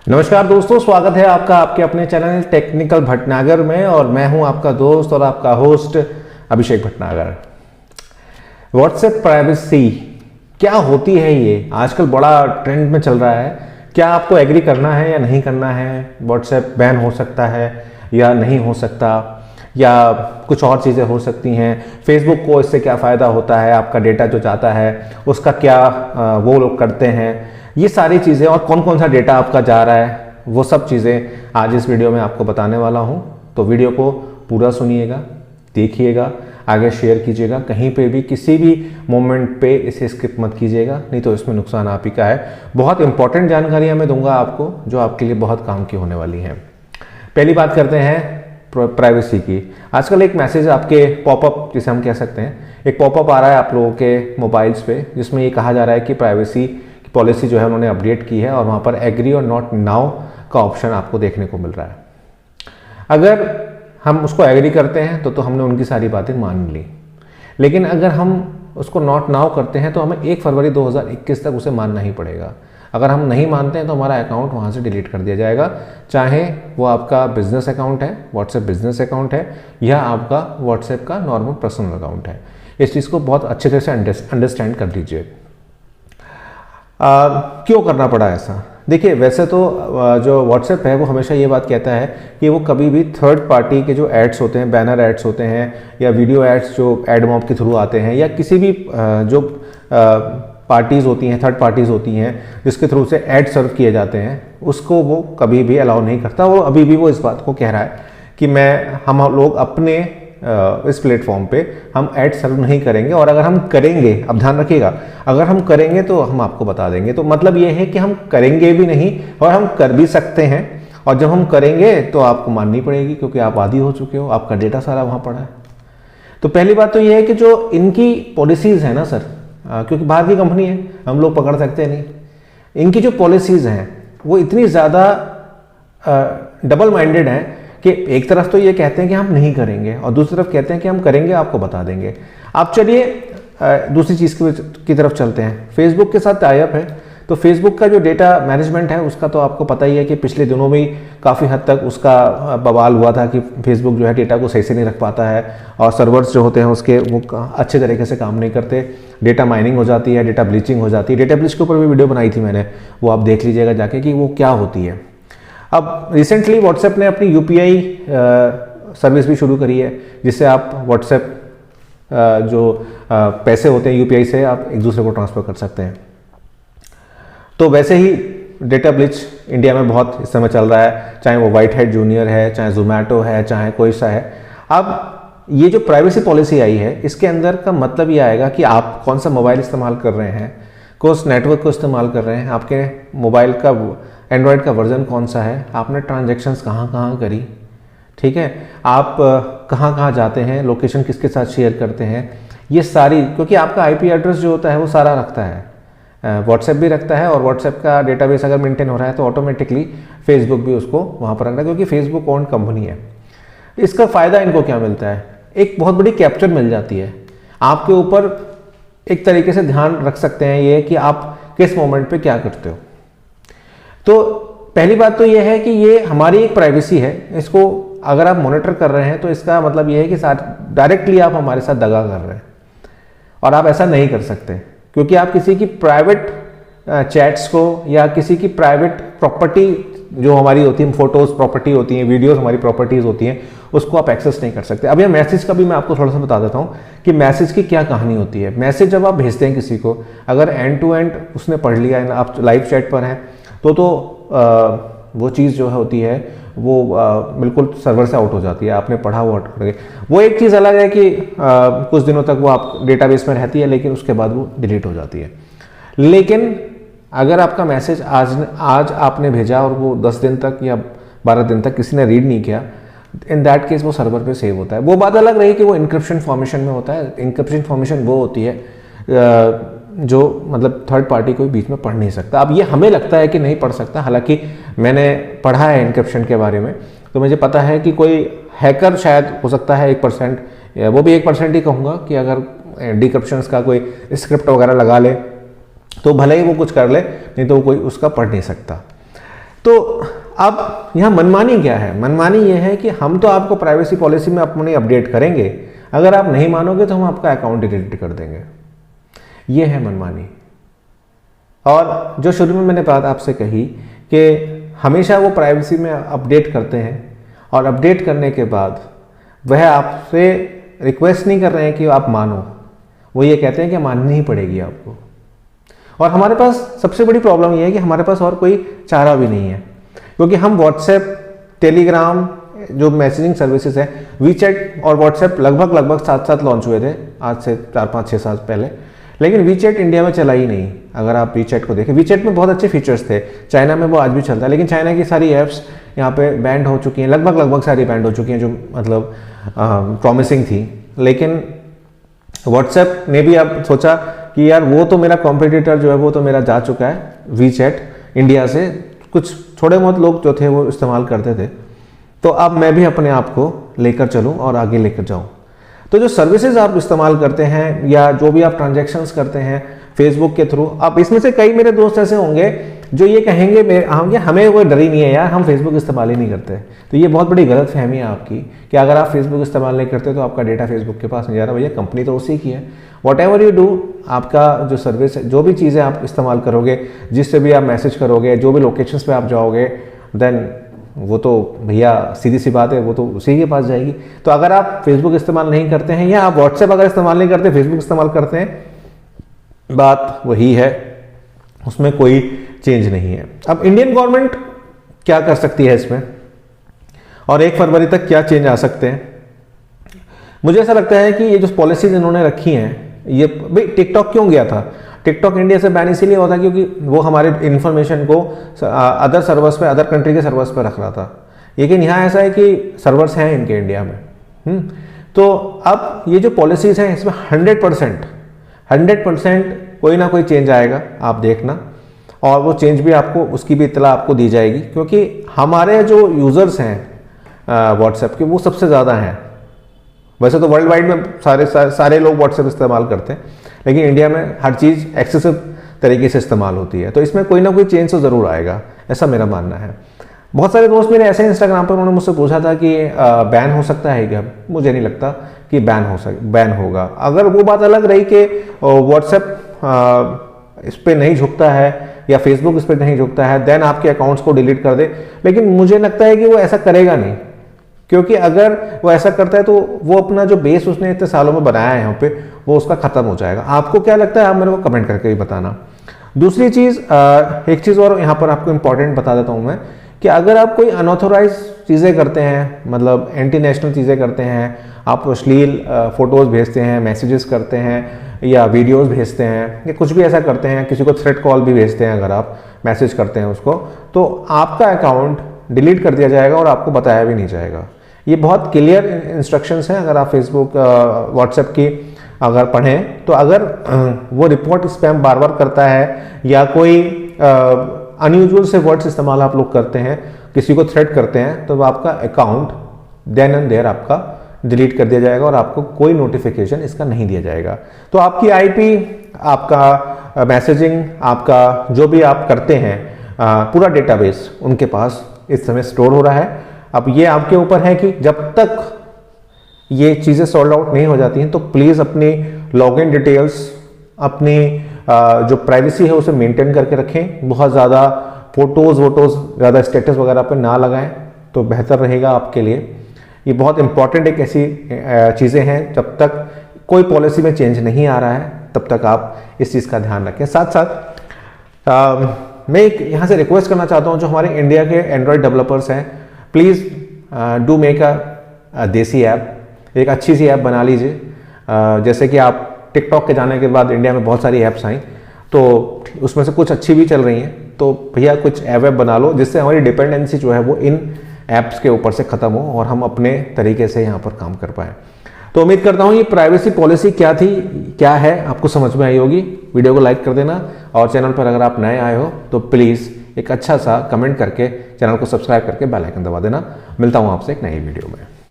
नमस्कार दोस्तों, स्वागत है आपका आपके अपने चैनल टेक्निकल भटनागर में। और मैं हूं आपका दोस्त और आपका होस्ट अभिषेक भटनागर। व्हाट्सएप प्राइवेसी क्या होती है, ये आजकल बड़ा ट्रेंड में चल रहा है। क्या आपको एग्री करना है या नहीं करना है? व्हाट्सएप बैन हो सकता है या नहीं हो सकता, या कुछ और चीज़ें हो सकती हैं? फेसबुक को इससे क्या फ़ायदा होता है? आपका डेटा जो जाता है उसका क्या वो लोग करते हैं? ये सारी चीज़ें और कौन कौन सा डेटा आपका जा रहा है, वो सब चीज़ें आज इस वीडियो में आपको बताने वाला हूँ। तो वीडियो को पूरा सुनिएगा, देखिएगा, आगे शेयर कीजिएगा। कहीं पे भी किसी भी मोमेंट पे इसे स्किप मत कीजिएगा, नहीं तो इसमें नुकसान आप ही का है। बहुत इंपॉर्टेंट जानकारियाँ मैं दूंगा आपको जो आपके लिए बहुत काम की होने वाली हैं। पहली बात करते हैं प्राइवेसी की। आजकल एक मैसेज आपके पॉपअप, जिसे हम कह सकते हैं, एक पॉपअप आ रहा है आप लोगों के मोबाइल्स पे, जिसमें ये कहा जा रहा है कि प्राइवेसी की पॉलिसी जो है उन्होंने अपडेट की है और वहाँ पर एग्री और नॉट नाउ का ऑप्शन आपको देखने को मिल रहा है। अगर हम उसको एग्री करते हैं तो हमने उनकी सारी बातें मान ली, लेकिन अगर हम उसको नॉट नाउ करते हैं तो हमें 1 फरवरी 2021 तक उसे मानना ही पड़ेगा। अगर हम नहीं मानते हैं तो हमारा अकाउंट वहाँ से डिलीट कर दिया जाएगा, चाहे वो आपका बिजनेस अकाउंट है, व्हाट्सएप बिजनेस अकाउंट है, या आपका व्हाट्सएप का नॉर्मल पर्सनल अकाउंट है। इस चीज़ को बहुत अच्छे तरह से अंडरस्टैंड कर लीजिए। क्यों करना पड़ा ऐसा? देखिए, वैसे तो जो व्हाट्सएप है वो हमेशा ये बात कहता है कि वो कभी भी थर्ड पार्टी के जो एड्स होते हैं, बैनर एड्स होते हैं या वीडियो एड्स जो एडमॉब के थ्रू आते हैं, या किसी भी जो पार्टीज़ होती हैं, थर्ड पार्टीज़ होती हैं जिसके थ्रू से ऐड सर्व किए जाते हैं, उसको वो कभी भी अलाउ नहीं करता। वो अभी भी वो इस बात को कह रहा है कि हम लोग अपने इस प्लेटफॉर्म पे हम ऐड सर्व नहीं करेंगे, और अगर हम करेंगे, अब ध्यान रखिएगा, अगर हम करेंगे तो हम आपको बता देंगे। तो मतलब ये है कि हम करेंगे भी नहीं और हम कर भी सकते हैं, और जब हम करेंगे तो आपको माननी पड़ेगी, क्योंकि आप आदी हो चुके हो, आपका डेटा सारा वहाँ पड़ा है। तो पहली बात तो ये है कि जो इनकी पॉलिसीज़ है ना सर, क्योंकि बाहर की कंपनी है, हम लोग पकड़ सकते नहीं, इनकी जो पॉलिसीज़ हैं वो इतनी ज़्यादा डबल माइंडेड हैं कि एक तरफ तो ये कहते हैं कि हम नहीं करेंगे और दूसरी तरफ कहते हैं कि हम करेंगे, आपको बता देंगे। आप चलिए दूसरी चीज़ की तरफ चलते हैं। फेसबुक के साथ टाई अप है, तो फेसबुक का जो डेटा मैनेजमेंट है उसका तो आपको पता ही है कि पिछले दिनों में काफ़ी हद तक उसका बवाल हुआ था कि फेसबुक जो है डेटा को सही से नहीं रख पाता है, और सर्वर्स जो होते हैं उसके वो अच्छे तरीके से काम नहीं करते, डेटा माइनिंग हो जाती है, डेटा ब्लीचिंग हो जाती है। डेटा ब्लीच के ऊपर भी वीडियो बनाई थी मैंने, वो आप देख लीजिएगा जाके कि वो क्या होती है। अब रिसेंटली व्हाट्सएप ने अपनी UPI सर्विस भी शुरू करी है, जिससे आप व्हाट्सएप जो पैसे होते हैं UPI से आप एक दूसरे को ट्रांसफ़र कर सकते हैं। तो वैसे ही डेटा ब्लिच इंडिया में बहुत इस समय चल रहा है, चाहे वो व्हाइट हैट जूनियर है, चाहे जोमेटो है, चाहे कोई सा है। अब ये जो प्राइवेसी पॉलिसी आई है, इसके अंदर का मतलब ये आएगा कि आप कौन सा मोबाइल इस्तेमाल कर रहे हैं, कौन नेटवर्क को इस्तेमाल कर रहे हैं, आपके मोबाइल का एंड्रॉयड का वर्जन कौन सा है, आपने ट्रांजैक्शंस कहाँ करी, ठीक है, आप कहाँ जाते हैं, लोकेशन किसके साथ शेयर करते हैं, ये सारी, क्योंकि आपका IP एड्रेस जो होता है वो सारा रखता है, व्हाट्सएप भी रखता है, और व्हाट्सएप का डेटाबेस अगर मेंटेन हो रहा है तो ऑटोमेटिकली फेसबुक भी उसको वहाँ पर रख रहा है, क्योंकि फेसबुक ओन कंपनी है। इसका फ़ायदा इनको क्या मिलता है? एक बहुत बड़ी कैप्चर मिल जाती है आपके ऊपर, एक तरीके से ध्यान रख सकते हैं ये कि आप किस मोमेंट पे क्या करते हो। तो पहली बात तो ये है कि ये हमारी एक प्राइवेसी है, इसको अगर आप मॉनिटर कर रहे हैं तो इसका मतलब ये है कि डायरेक्टली आप हमारे साथ दगा कर रहे हैं, और आप ऐसा नहीं कर सकते, क्योंकि आप किसी की प्राइवेट चैट्स को या किसी की प्राइवेट प्रॉपर्टी जो हमारी होती है, फोटोज़ प्रॉपर्टी होती हैं, वीडियोस हमारी प्रॉपर्टीज़ होती हैं, उसको आप एक्सेस नहीं कर सकते। अब ये मैसेज का भी मैं आपको थोड़ा सा बता देता हूँ कि मैसेज की क्या कहानी होती है। मैसेज जब आप भेजते हैं किसी को, अगर एंड टू एंड उसने पढ़ लिया, आप लाइव चैट पर हैं, तो वो चीज़ जो होती है वो बिल्कुल सर्वर से आउट हो जाती है, आपने पढ़ा वो आउट करके। वो एक चीज़ अलग है कि कुछ दिनों तक वो आप डेटाबेस में रहती है, लेकिन उसके बाद वो डिलीट हो जाती है। लेकिन अगर आपका मैसेज आज आपने भेजा और वो 10 दिन तक या 12 दिन तक किसी ने रीड नहीं किया, इन दैट केस वो सर्वर पे सेव होता है। वो बात अलग रही कि वो इंक्रिप्शन फॉर्मेशन में होता है। इंक्रिप्शन फॉर्मेशन वो होती है जो मतलब थर्ड पार्टी कोई बीच में पढ़ नहीं सकता। अब ये हमें लगता है कि नहीं पढ़ सकता, हालांकि मैंने पढ़ा है इंक्रिप्शन के बारे में, तो मुझे पता है कि कोई हैकर शायद हो सकता है 1%, वो भी 1% ही कहूँगा कि अगर डिक्रिप्शंस का कोई स्क्रिप्ट वगैरह लगा ले तो भले ही वो कुछ कर ले, नहीं तो वो कोई उसका पढ़ नहीं सकता। तो तो अब यहाँ मनमानी क्या है? मनमानी ये है कि हम तो आपको प्राइवेसी पॉलिसी में अपनी अपडेट करेंगे, अगर आप नहीं मानोगे तो हम आपका अकाउंट डिलीट कर देंगे। ये है मनमानी। और जो शुरू में मैंने बात आपसे कही कि हमेशा वो प्राइवेसी में अपडेट करते हैं और अपडेट करने के बाद वह आपसे रिक्वेस्ट नहीं कर रहे हैं कि आप मानो, वो ये कहते हैं कि माननी ही पड़ेगी आपको। और हमारे पास सबसे बड़ी प्रॉब्लम ये है कि हमारे पास और कोई चारा भी नहीं है, क्योंकि हम व्हाट्सएप, टेलीग्राम, जो मैसेजिंग सर्विसेज है, वीचैट और व्हाट्सएप लगभग साथ साथ लॉन्च हुए थे आज से 4-5-6 साल पहले, लेकिन वीचैट इंडिया में चला ही नहीं। अगर आप वीचैट को देखें, वीचैट में बहुत अच्छे फीचर्स थे, चाइना में वो आज भी चलता है, लेकिन चाइना की सारी ऐप्स यहाँ पे बैंड हो चुकी हैं, लगभग सारी बैंड हो चुकी हैं जो मतलब प्रॉमिसिंग थी। लेकिन व्हाट्सएप ने भी अब सोचा कि यार वो तो मेरा कॉम्पिटिटर जो है वो तो मेरा जा चुका है, वीचैट इंडिया से कुछ थोड़े बहुत लोग जो थे वो इस्तेमाल करते थे, तो अब मैं भी अपने आप को लेकर चलूँ और आगे लेकर जाऊँ। तो जो सर्विसेज आप इस्तेमाल करते हैं या जो भी आप ट्रांजैक्शंस करते हैं फेसबुक के थ्रू, अब इसमें से कई मेरे दोस्त ऐसे होंगे जो ये कहेंगे हमें कोई डर ही नहीं है यार, हम फेसबुक इस्तेमाल ही नहीं करते। तो ये बहुत बड़ी गलत फहमी है आपकी कि अगर आप फेसबुक इस्तेमाल नहीं करते तो आपका डेटा फेसबुक के पास नहीं जा रहा। भैया कंपनी तो उसी की है। वॉट एवर यू डू, आपका जो सर्विस है, जो भी चीज़ें आप इस्तेमाल करोगे, जिससे भी आप मैसेज करोगे, जो भी लोकेशंस पे आप जाओगे, देन वो तो भैया सीधी सी बात है, वो तो उसी के पास जाएगी। तो अगर आप फेसबुक इस्तेमाल नहीं करते हैं या आप व्हाट्सएप अगर इस्तेमाल नहीं करते, फेसबुक इस्तेमाल करते हैं, बात वही है, उसमें कोई चेंज नहीं है। अब इंडियन गवर्नमेंट क्या कर सकती है इसमें, और 1 फरवरी तक क्या चेंज आ सकते हैं? मुझे ऐसा लगता है कि ये जो पॉलिसीज इन्होंने रखी हैं, ये भाई टिकटॉक क्यों गया था? टिकटॉक इंडिया से बैन इसीलिए होता क्योंकि वो हमारे इन्फॉर्मेशन को अदर सर्वर्स पे, अदर कंट्री के सर्वर्स पे रख रहा था। लेकिन यहाँ ऐसा है कि सर्वर्स हैं इनके इंडिया में। तो अब ये जो पॉलिसीज हैं इसमें 100% कोई ना कोई चेंज आएगा, आप देखना, और वो चेंज भी आपको, उसकी भी इत्तला आपको दी जाएगी, क्योंकि हमारे जो यूज़र्स हैं व्हाट्सएप के वो सबसे ज़्यादा हैं। वैसे तो वर्ल्ड वाइड में सारे लोग व्हाट्सएप इस्तेमाल करते हैं, लेकिन इंडिया में हर चीज़ एक्सेसिव तरीके से इस्तेमाल होती है, तो इसमें कोई ना कोई चेंज तो ज़रूर आएगा, ऐसा मेरा मानना है। बहुत सारे दोस्त मेरे ऐसे इंस्टाग्राम पर उन्होंने मुझसे पूछा था कि बैन हो सकता है क्या? मुझे नहीं लगता कि बैन होगा। अगर वो बात अलग रही कि व्हाट्सएप इस पर नहीं झुकता है या फेसबुक इस पर नहीं झुकता है, देन आपके अकाउंट्स को डिलीट कर दे, लेकिन मुझे लगता है कि वो ऐसा करेगा नहीं, क्योंकि अगर वो ऐसा करता है तो वो अपना जो बेस उसने इतने सालों में बनाया है यहाँ पे, वो उसका ख़त्म हो जाएगा। आपको क्या लगता है, आप मेरे को कमेंट करके ही बताना। दूसरी चीज़, एक चीज़ और यहाँ पर आपको इंपॉर्टेंट बता देता हूँ मैं, कि अगर आप कोई अनऑथोराइज चीज़ें करते हैं, मतलब एंटी नेशनल चीज़ें करते हैं, आप अश्लील फ़ोटोज़ भेजते हैं, मैसेजेस करते हैं या वीडियोस भेजते हैं या कुछ भी ऐसा करते हैं, किसी को थ्रेट कॉल भी भेजते हैं, अगर आप मैसेज करते हैं उसको, तो आपका अकाउंट डिलीट कर दिया जाएगा और आपको बताया भी नहीं जाएगा। ये बहुत क्लियर इंस्ट्रक्शंस हैं। अगर आप फेसबुक, व्हाट्सएप की अगर पढ़ें तो अगर वो रिपोर्ट स्पैम बार बार करता है या कोई अनयूजुअल से वर्ड्स इस्तेमाल आप लोग करते हैं, किसी को थ्रेट करते हैं, तो आपका अकाउंट देन एंड देयर आपका डिलीट कर दिया जाएगा और आपको कोई नोटिफिकेशन इसका नहीं दिया जाएगा। तो आपकी आईपी, आपका मैसेजिंग, आपका जो भी आप करते हैं, पूरा डेटाबेस उनके पास इस समय स्टोर हो रहा है। अब ये आपके ऊपर है कि जब तक ये चीज़ें सॉल्व आउट नहीं हो जाती हैं तो प्लीज़ अपनी लॉगिन डिटेल्स, अपनी जो प्राइवेसी है उसे मेंटेन करके रखें। बहुत ज़्यादा फोटोज़ ज़्यादा स्टेटस वगैरह पर ना लगाएं तो बेहतर रहेगा आपके लिए। ये बहुत इंपॉर्टेंट एक ऐसी चीज़ें हैं, जब तक कोई पॉलिसी में चेंज नहीं आ रहा है तब तक आप इस चीज़ का ध्यान रखें। साथ साथ मैं एक यहाँ से रिक्वेस्ट करना चाहता हूँ, जो हमारे इंडिया के एंड्रॉयड डेवलपर्स हैं, प्लीज़ डू मेक अ देसी ऐप, एक अच्छी सी ऐप बना लीजिए। जैसे कि आप टिकटॉक के जाने के बाद इंडिया में बहुत सारी ऐप्स आई, तो उसमें से कुछ अच्छी भी चल रही हैं, तो भैया कुछ ऐप बना लो जिससे हमारी डिपेंडेंसी जो है वो इन ऐप्स के ऊपर से ख़त्म हो और हम अपने तरीके से यहाँ पर काम कर पाएँ। तो उम्मीद करता हूँ ये प्राइवेसी पॉलिसी क्या थी, क्या है, आपको समझ में आई होगी। वीडियो को लाइक कर देना और चैनल पर अगर आप नए आए हो तो प्लीज़ एक अच्छा सा कमेंट करके चैनल को सब्सक्राइब करके बेल आइकन दबा देना। मिलता हूँ आपसे एक नई वीडियो में।